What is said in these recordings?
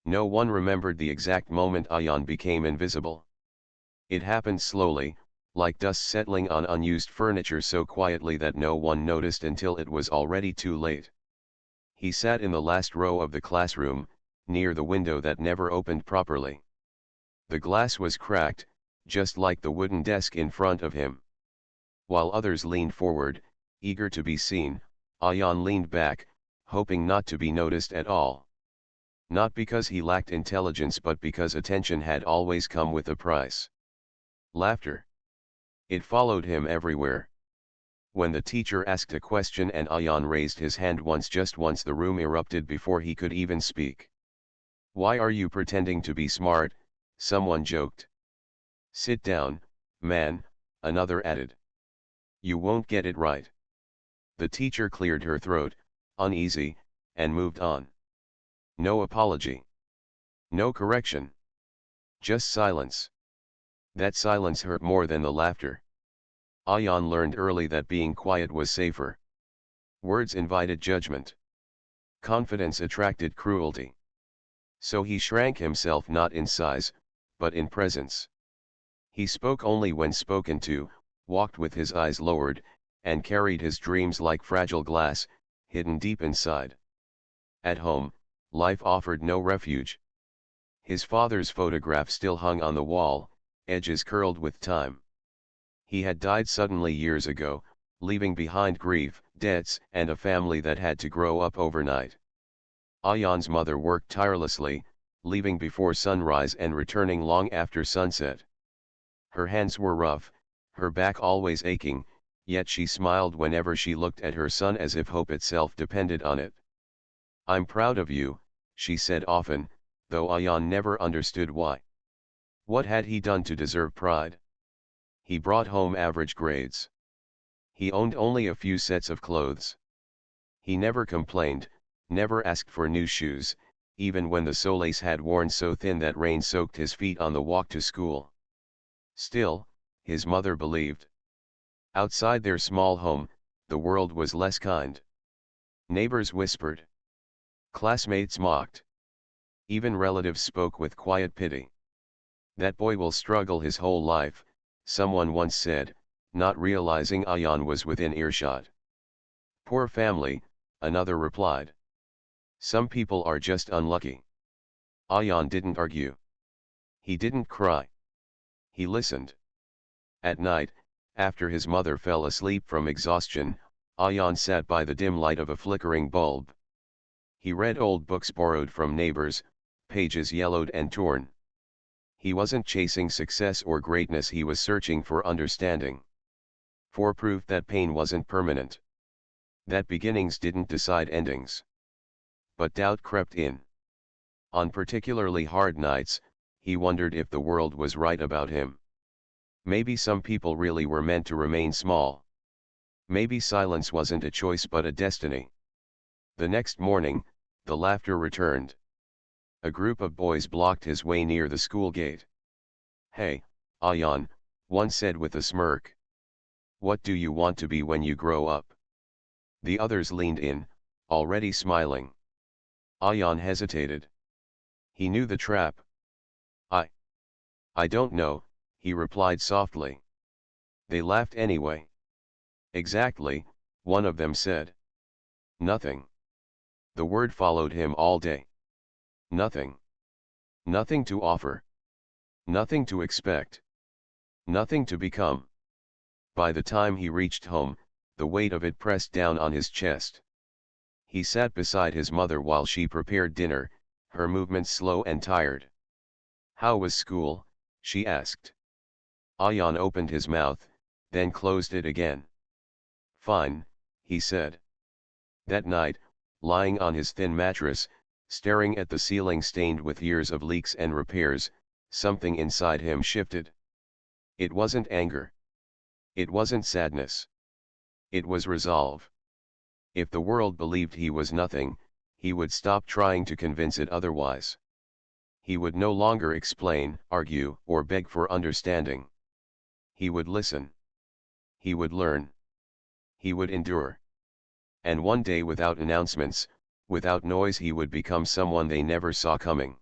No one remembered the exact moment Ayan became invisible. It happened slowly, like dust settling on unused furniture, so quietly that no one noticed until it was already too late. He sat in the last row of the classroom, near the window that never opened properly. The glass was cracked, just like the wooden desk in front of him. While others leaned forward, eager to be seen, Ayan leaned back, hoping not to be noticed at all. Not because he lacked intelligence, but because attention had always come with a price. Laughter. It followed him everywhere. When the teacher asked a question and Ayan raised his hand once, just once, the room erupted before he could even speak. "Why are you pretending to be smart?" someone joked. "Sit down, man," another added. "You won't get it right." The teacher cleared her throat, uneasy, and moved on. No apology. No correction. Just silence. That silence hurt more than the laughter. Ayan learned early that being quiet was safer. Words invited judgment. Confidence attracted cruelty. So he shrank himself, not in size, but in presence. He spoke only when spoken to, walked with his eyes lowered, and carried his dreams like fragile glass, hidden deep inside. At home, life offered no refuge. His father's photograph still hung on the wall, edges curled with time. He had died suddenly years ago, leaving behind grief, debts, and a family that had to grow up overnight. Ayan's mother worked tirelessly, leaving before sunrise and returning long after sunset. Her hands were rough, her back always aching, yet she smiled whenever she looked at her son, as if hope itself depended on it. "I'm proud of you," she said often, though Ayan never understood why. What had he done to deserve pride? He brought home average grades. He owned only a few sets of clothes. He never complained, never asked for new shoes, even when the soles had worn so thin that rain soaked his feet on the walk to school. Still, his mother believed. Outside their small home, the world was less kind. Neighbors whispered. Classmates mocked. Even relatives spoke with quiet pity. "That boy will struggle his whole life," someone once said, not realizing Ayan was within earshot. "Poor family," another replied. "Some people are just unlucky." Ayan didn't argue. He didn't cry. He listened. At night, after his mother fell asleep from exhaustion, Ayan sat by the dim light of a flickering bulb. He read old books borrowed from neighbors, pages yellowed and torn. He wasn't chasing success or greatness, he was searching for understanding. For proof that pain wasn't permanent. That beginnings didn't decide endings. But doubt crept in. On particularly hard nights, he wondered if the world was right about him. Maybe some people really were meant to remain small. Maybe silence wasn't a choice but a destiny. The next morning, the laughter returned. A group of boys blocked his way near the school gate. "Hey, Ayan," one said with a smirk. "What do you want to be when you grow up?" The others leaned in, already smiling. Ayan hesitated. He knew the trap. I I don't know," he replied softly. They laughed anyway. "Exactly," one of them said. "Nothing." The word followed him all day. Nothing. Nothing to offer. Nothing to expect. Nothing to become. By the time he reached home, the weight of it pressed down on his chest. He sat beside his mother while she prepared dinner, her movements slow and tired. "How was school?" she asked. Ayan opened his mouth, then closed it again. "Fine," he said. That night, lying on his thin mattress, staring at the ceiling stained with years of leaks and repairs, something inside him shifted. It wasn't anger. It wasn't sadness. It was resolve. If the world believed he was nothing, he would stop trying to convince it otherwise. He would no longer explain, argue, or beg for understanding. He would listen. He would learn. He would endure. And one day, without announcements, without noise, he would become someone they never saw coming.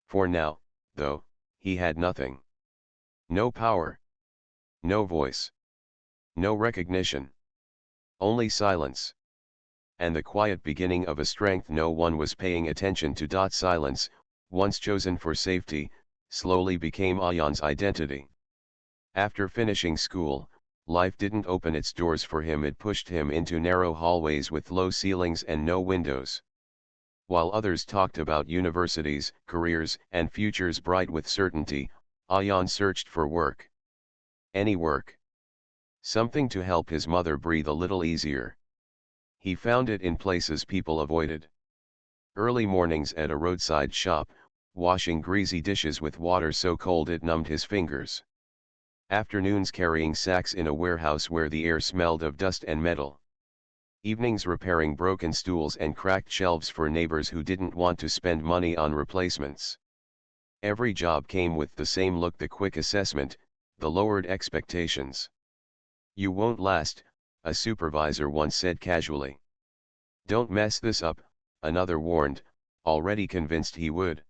For now, though, he had nothing. No power. No voice. No recognition. Only silence. And the quiet beginning of a strength no one was paying attention to. Silence, once chosen for safety, slowly became Ayan's identity. After finishing school, life didn't open its doors for him, it pushed him into narrow hallways with low ceilings and no windows. While others talked about universities, careers, and futures bright with certainty, Ayan searched for work. Any work. Something to help his mother breathe a little easier. He found it in places people avoided. Early mornings at a roadside shop, washing greasy dishes with water so cold it numbed his fingers. Afternoons carrying sacks in a warehouse where the air smelled of dust and metal. Evenings repairing broken stools and cracked shelves for neighbors who didn't want to spend money on replacements. Every job came with the same look, the quick assessment, the lowered expectations. "You won't last," a supervisor once said casually. "Don't mess this up," another warned, already convinced he would.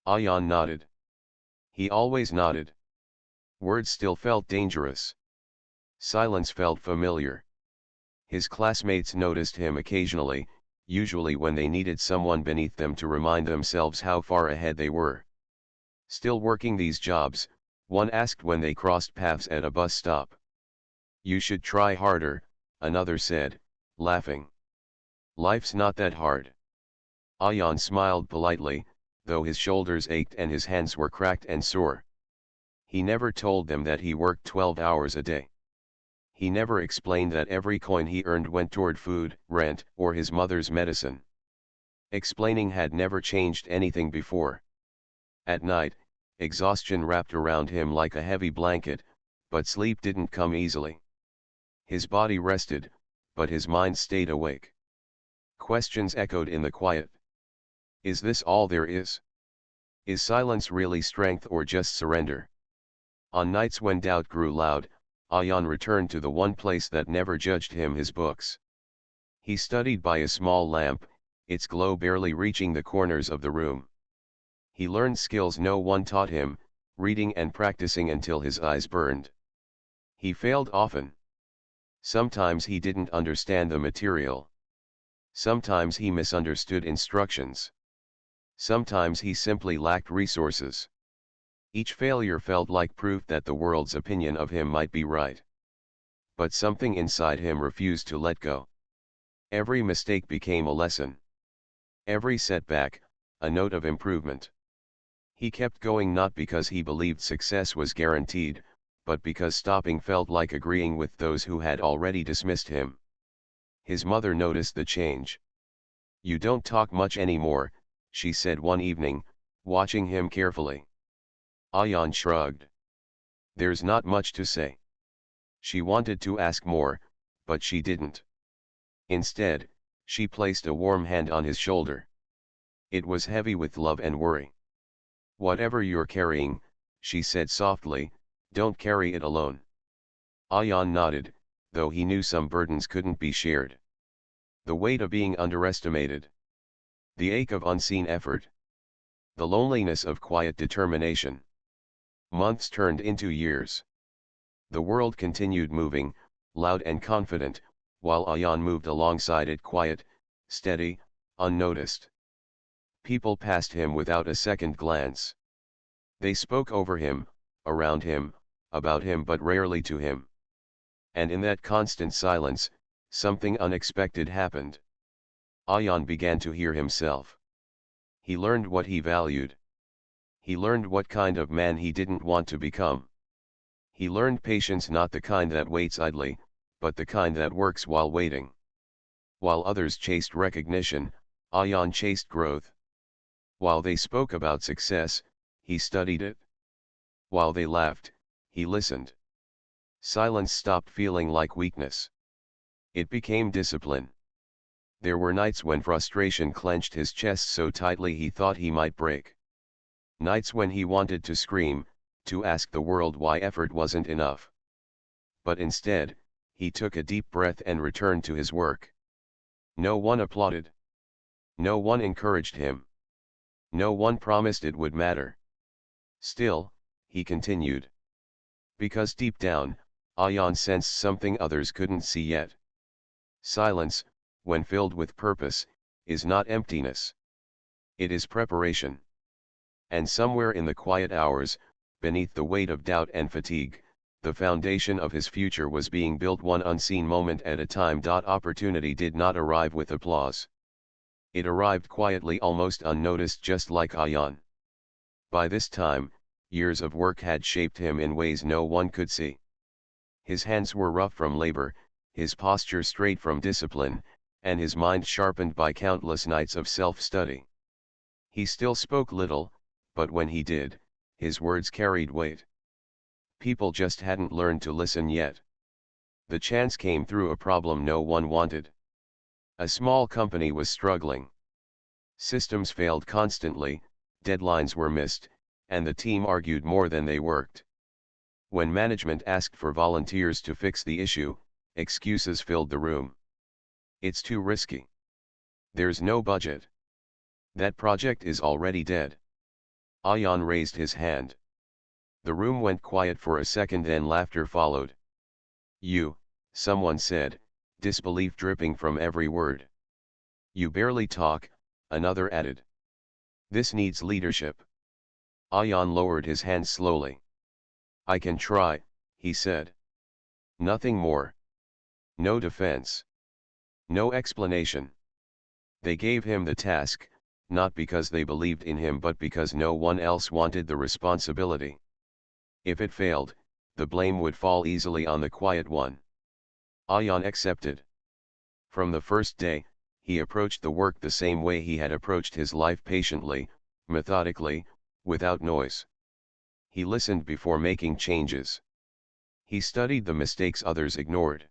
Ayan nodded. He always nodded. Words still felt dangerous. Silence felt familiar. His classmates noticed him occasionally, usually when they needed someone beneath them to remind themselves how far ahead they were. "Still working these jobs?" one asked when they crossed paths at a bus stop. "You should try harder," another said, laughing. "Life's not that hard." Ayan smiled politely, though his shoulders ached and his hands were cracked and sore. He never told them that he worked 12 hours a day. He never explained that every coin he earned went toward food, rent, or his mother's medicine. Explaining had never changed anything before. At night, exhaustion wrapped around him like a heavy blanket, but sleep didn't come easily. His body rested, but his mind stayed awake. Questions echoed in the quiet. Is this all there is? Is silence really strength or just surrender? On nights when doubt grew loud, Ayan returned to the one place that never judged him, his books. He studied by a small lamp, its glow barely reaching the corners of the room. He learned skills no one taught him, reading and practicing until his eyes burned. He failed often. Sometimes he didn't understand the material. Sometimes he misunderstood instructions. Sometimes he simply lacked resources. Each failure felt like proof that the world's opinion of him might be right. But something inside him refused to let go. Every mistake became a lesson. Every setback, a note of improvement. He kept going not because he believed success was guaranteed, but because stopping felt like agreeing with those who had already dismissed him. His mother noticed the change. "You don't talk much anymore," she said one evening, watching him carefully. Ayan shrugged. "There's not much to say." She wanted to ask more, but she didn't. Instead, she placed a warm hand on his shoulder. It was heavy with love and worry. "Whatever you're carrying," she said softly, "don't carry it alone." Ayan nodded, though he knew some burdens couldn't be shared. The weight of being underestimated. The ache of unseen effort. The loneliness of quiet determination. Months turned into years. The world continued moving, loud and confident, while Ayan moved alongside it, quiet, steady, unnoticed. People passed him without a second glance. They spoke over him, around him, about him, but rarely to him. And in that constant silence, something unexpected happened. Ayan began to hear himself. He learned what he valued. He learned what kind of man he didn't want to become. He learned patience, not the kind that waits idly, but the kind that works while waiting. While others chased recognition, Ayan chased growth. While they spoke about success, he studied it. While they laughed, he listened. Silence stopped feeling like weakness. It became discipline. There were nights when frustration clenched his chest so tightly he thought he might break. Nights when he wanted to scream, to ask the world why effort wasn't enough. But instead, he took a deep breath and returned to his work. No one applauded. No one encouraged him. No one promised it would matter. Still, he continued. Because deep down, Ayan sensed something others couldn't see yet. Silence, when filled with purpose, is not emptiness. It is preparation. And somewhere in the quiet hours, beneath the weight of doubt and fatigue, the foundation of his future was being built one unseen moment at a time. Opportunity did not arrive with applause. It arrived quietly, almost unnoticed, just like Ayan. By this time, years of work had shaped him in ways no one could see. His hands were rough from labor, his posture straight from discipline, and his mind sharpened by countless nights of self-study. He still spoke little, but when he did, his words carried weight. People just hadn't learned to listen yet. The chance came through a problem no one wanted. A small company was struggling. Systems failed constantly, deadlines were missed, and the team argued more than they worked. When management asked for volunteers to fix the issue, excuses filled the room. It's too risky. There's no budget. That project is already dead. Ayan raised his hand. The room went quiet for a second, then laughter followed. You, someone said, disbelief dripping from every word. You barely talk, another added. This needs leadership. Ayan lowered his hand slowly. I can try, he said. Nothing more. No defense. No explanation. They gave him the task, not because they believed in him but because no one else wanted the responsibility. If it failed, the blame would fall easily on the quiet one. Ayan accepted. From the first day, he approached the work the same way he had approached his life, patiently, methodically, without noise. He listened before making changes. He studied the mistakes others ignored.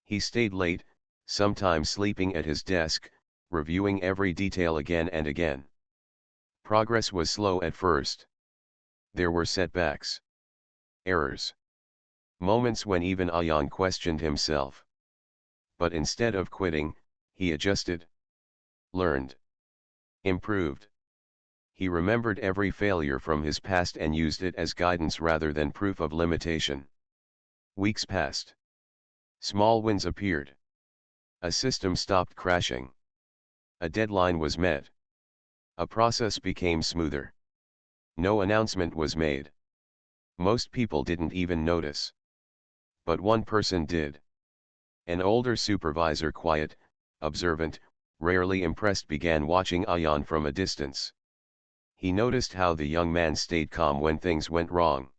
He stayed late, sometimes sleeping at his desk, reviewing every detail again and again. Progress was slow at first. There were setbacks. Errors. Moments when even Ayan questioned himself. But instead of quitting, he adjusted. Learned. Improved. He remembered every failure from his past and used it as guidance rather than proof of limitation. Weeks passed. Small wins appeared. A system stopped crashing. A deadline was met. A process became smoother. No announcement was made. Most people didn't even notice. But one person did. An older supervisor, quiet, observant, rarely impressed, began watching Ayan from a distance. He noticed how the young man stayed calm when things went wrong.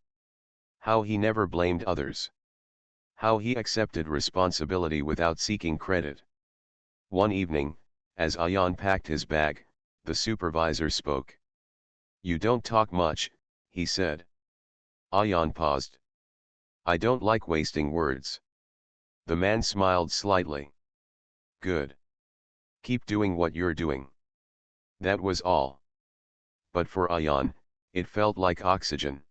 How he never blamed others. How he accepted responsibility without seeking credit. One evening, as Ayan packed his bag, the supervisor spoke. You don't talk much, he said. Ayan paused. I don't like wasting words. The man smiled slightly. Good. Keep doing what you're doing. That was all. But for Ayan, it felt like oxygen.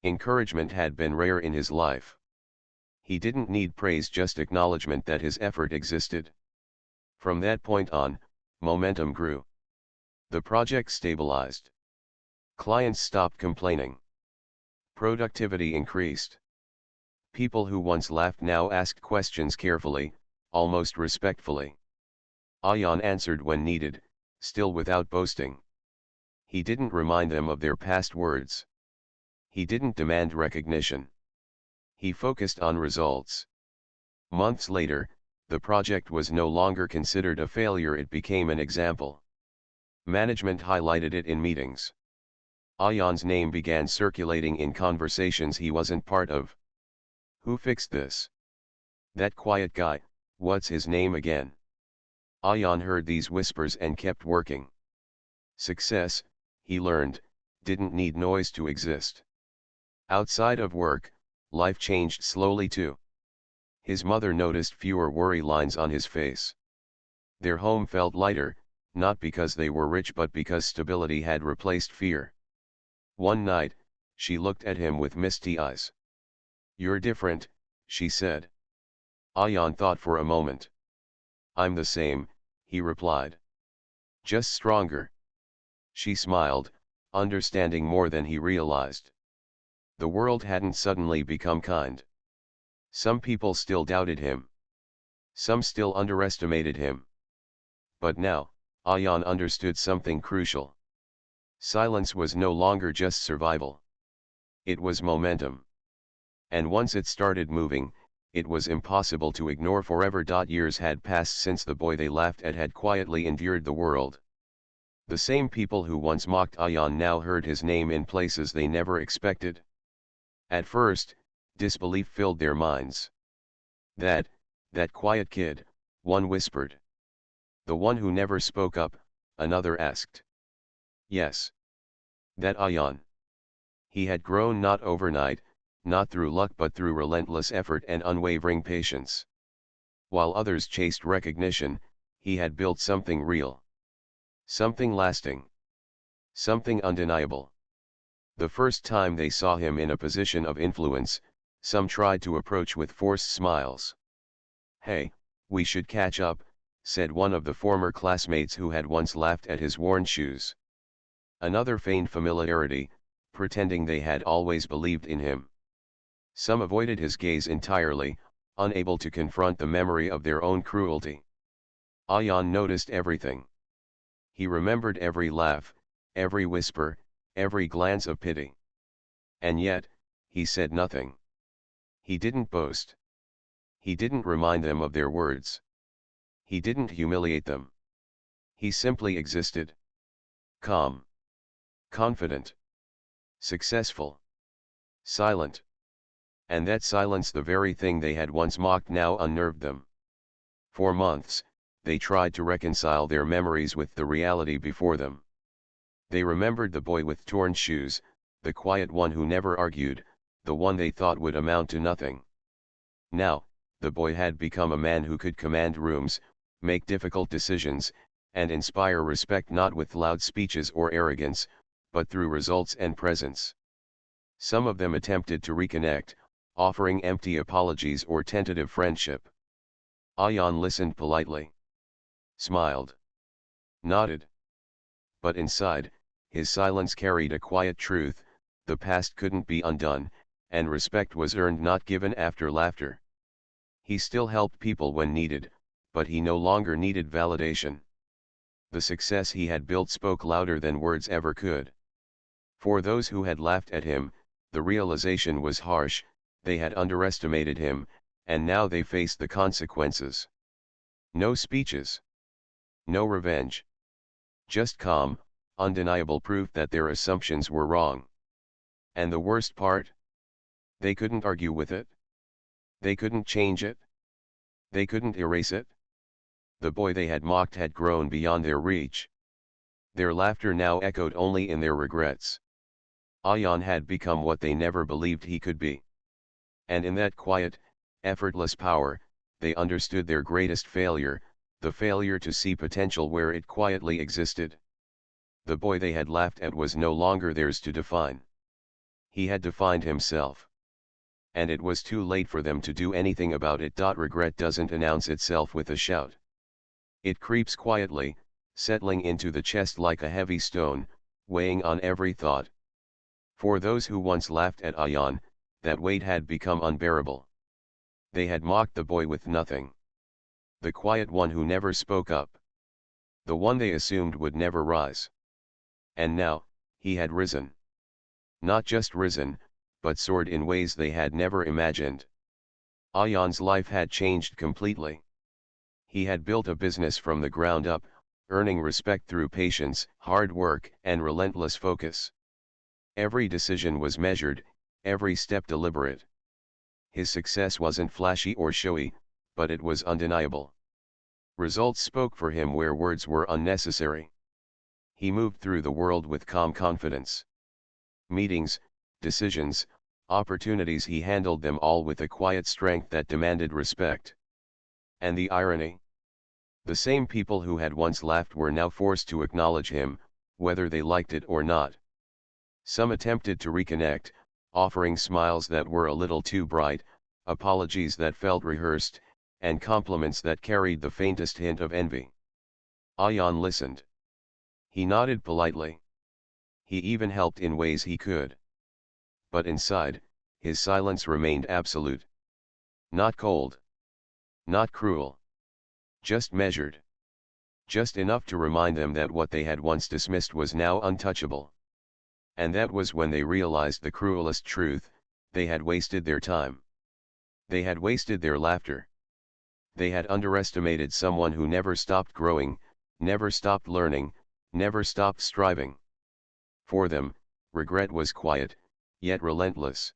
Encouragement had been rare in his life. He didn't need praise, just acknowledgement that his effort existed. From that point on, momentum grew. The project stabilized. Clients stopped complaining. Productivity increased. People who once laughed now asked questions carefully, almost respectfully. Ayan answered when needed, still without boasting. He didn't remind them of their past words. He didn't demand recognition. He focused on results. Months later, the project was no longer considered a failure, it became an example. Management highlighted it in meetings. Ayan's name began circulating in conversations he wasn't part of. Who fixed this? That quiet guy, what's his name again? Ayan heard these whispers and kept working. Success, he learned, didn't need noise to exist. Outside of work, life changed slowly too. His mother noticed fewer worry lines on his face. Their home felt lighter, not because they were rich but because stability had replaced fear. One night, she looked at him with misty eyes. You're different, she said. Ayan thought for a moment. I'm the same, he replied. Just stronger. She smiled, understanding more than he realized. The world hadn't suddenly become kind. Some people still doubted him. Some still underestimated him. But now, Ayan understood something crucial. Silence was no longer just survival. It was momentum. And once it started moving, it was impossible to ignore forever. Years had passed since the boy they laughed at had quietly endured the world. The same people who once mocked Ayan now heard his name in places they never expected. At first, disbelief filled their minds. That quiet kid, one whispered. The one who never spoke up, another asked. Yes. That Ayan. He had grown not overnight, not through luck but through relentless effort and unwavering patience. While others chased recognition, he had built something real. Something lasting. Something undeniable. The first time they saw him in a position of influence, some tried to approach with forced smiles. "Hey, we should catch up," said one of the former classmates who had once laughed at his worn shoes. Another feigned familiarity, pretending they had always believed in him. Some avoided his gaze entirely, unable to confront the memory of their own cruelty. Ayan noticed everything. He remembered every laugh, every whisper, every glance of pity. And yet, he said nothing. He didn't boast. He didn't remind them of their words. He didn't humiliate them. He simply existed. Calm. Confident. Successful. Silent. And that silence, the very thing they had once mocked, now unnerved them. For months, they tried to reconcile their memories with the reality before them. They remembered the boy with torn shoes, the quiet one who never argued, the one they thought would amount to nothing. Now, the boy had become a man who could command rooms, make difficult decisions, and inspire respect not with loud speeches or arrogance, but through results and presence. Some of them attempted to reconnect, offering empty apologies or tentative friendship. Ayan listened politely. Smiled. Nodded. But inside, his silence carried a quiet truth: the past couldn't be undone, and respect was earned not given. After laughter, he still helped people when needed, but he no longer needed validation. The success he had built spoke louder than words ever could. For those who had laughed at him, the realization was harsh: they had underestimated him, and now they faced the consequences. No speeches. No revenge. Just calm, undeniable proof that their assumptions were wrong. And the worst part? They couldn't argue with it. They couldn't change it. They couldn't erase it. The boy they had mocked had grown beyond their reach. Their laughter now echoed only in their regrets. Ayan had become what they never believed he could be. And in that quiet, effortless power, they understood their greatest failure, the failure to see potential where it quietly existed. The boy they had laughed at was no longer theirs to define. He had defined himself. And it was too late for them to do anything about it. Regret doesn't announce itself with a shout. It creeps quietly, settling into the chest like a heavy stone, weighing on every thought. For those who once laughed at Ayan, that weight had become unbearable. They had mocked the boy with nothing. The quiet one who never spoke up. The one they assumed would never rise. And now, he had risen. Not just risen, but soared in ways they had never imagined. Ayan's life had changed completely. He had built a business from the ground up, earning respect through patience, hard work, and relentless focus. Every decision was measured, every step deliberate. His success wasn't flashy or showy, but it was undeniable. Results spoke for him where words were unnecessary. He moved through the world with calm confidence. Meetings, decisions, opportunities, he handled them all with a quiet strength that demanded respect. And the irony? The same people who had once laughed were now forced to acknowledge him, whether they liked it or not. Some attempted to reconnect, offering smiles that were a little too bright, apologies that felt rehearsed, and compliments that carried the faintest hint of envy. Ayan listened. He nodded politely. He even helped in ways he could. But inside, his silence remained absolute. Not cold. Not cruel. Just measured. Just enough to remind them that what they had once dismissed was now untouchable. And that was when they realized the cruelest truth: they had wasted their time. They had wasted their laughter. They had underestimated someone who never stopped growing, never stopped learning, never stopped striving. For them, regret was quiet, yet relentless.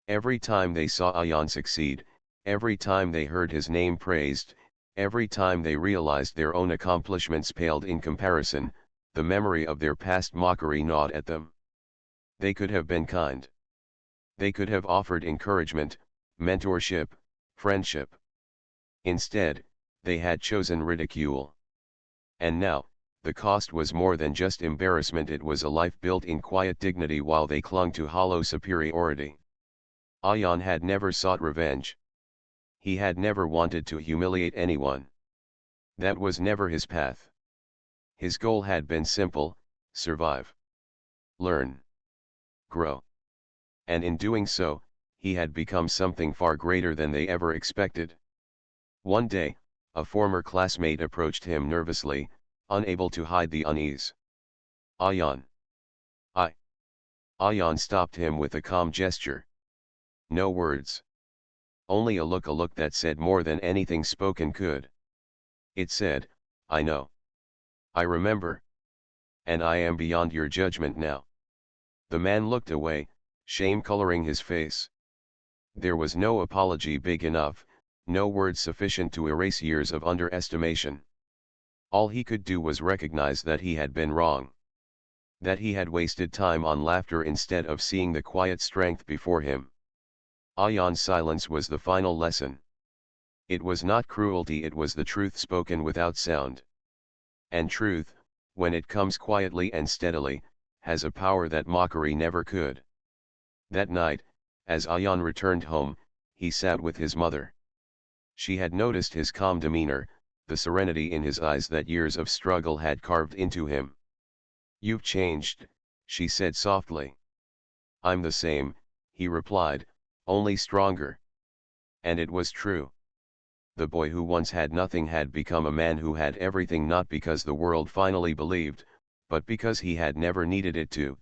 Every time they saw Ayan succeed, every time they heard his name praised, every time they realized their own accomplishments paled in comparison, the memory of their past mockery gnawed at them. They could have been kind. They could have offered encouragement, mentorship, friendship. Instead, they had chosen ridicule. And now, the cost was more than just embarrassment. It was a life built in quiet dignity while they clung to hollow superiority. Ayan had never sought revenge. He had never wanted to humiliate anyone. That was never his path. His goal had been simple: survive, learn, grow. And in doing so, he had become something far greater than they ever expected. One day, a former classmate approached him nervously, unable to hide the unease. Ayan. Ayan stopped him with a calm gesture. No words. Only a look that said more than anything spoken could. It said, "I know. I remember. And I am beyond your judgment now." The man looked away, shame coloring his face. There was no apology big enough, no word sufficient to erase years of underestimation. All he could do was recognize that he had been wrong. That he had wasted time on laughter instead of seeing the quiet strength before him. Ayan's silence was the final lesson. It was not cruelty, it was the truth spoken without sound. And truth, when it comes quietly and steadily, has a power that mockery never could. That night, as Ayan returned home, he sat with his mother. She had noticed his calm demeanor, the serenity in his eyes that years of struggle had carved into him. "You've changed," she said softly. "I'm the same," he replied, "only stronger." And it was true. The boy who once had nothing had become a man who had everything, not because the world finally believed, but because he had never needed it to.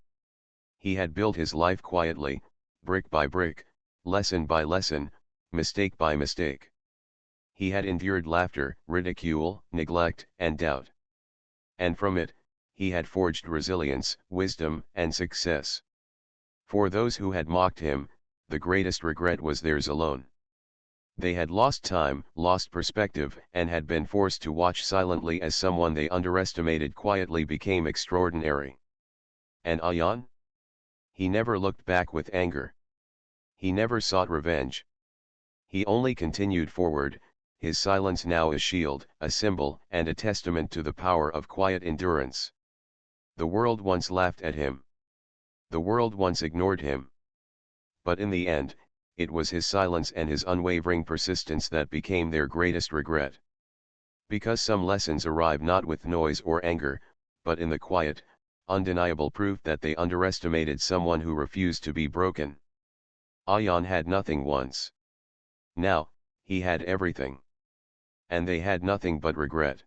He had built his life quietly, brick by brick, lesson by lesson, mistake by mistake. He had endured laughter, ridicule, neglect, and doubt. And from it, he had forged resilience, wisdom, and success. For those who had mocked him, the greatest regret was theirs alone. They had lost time, lost perspective, and had been forced to watch silently as someone they underestimated quietly became extraordinary. And Ayan? He never looked back with anger. He never sought revenge. He only continued forward, his silence now a shield, a symbol, and a testament to the power of quiet endurance. The world once laughed at him. The world once ignored him. But in the end, it was his silence and his unwavering persistence that became their greatest regret. Because some lessons arrive not with noise or anger, but in the quiet, undeniable proof that they underestimated someone who refused to be broken. Ayan had nothing once. Now, he had everything. And they had nothing but regret.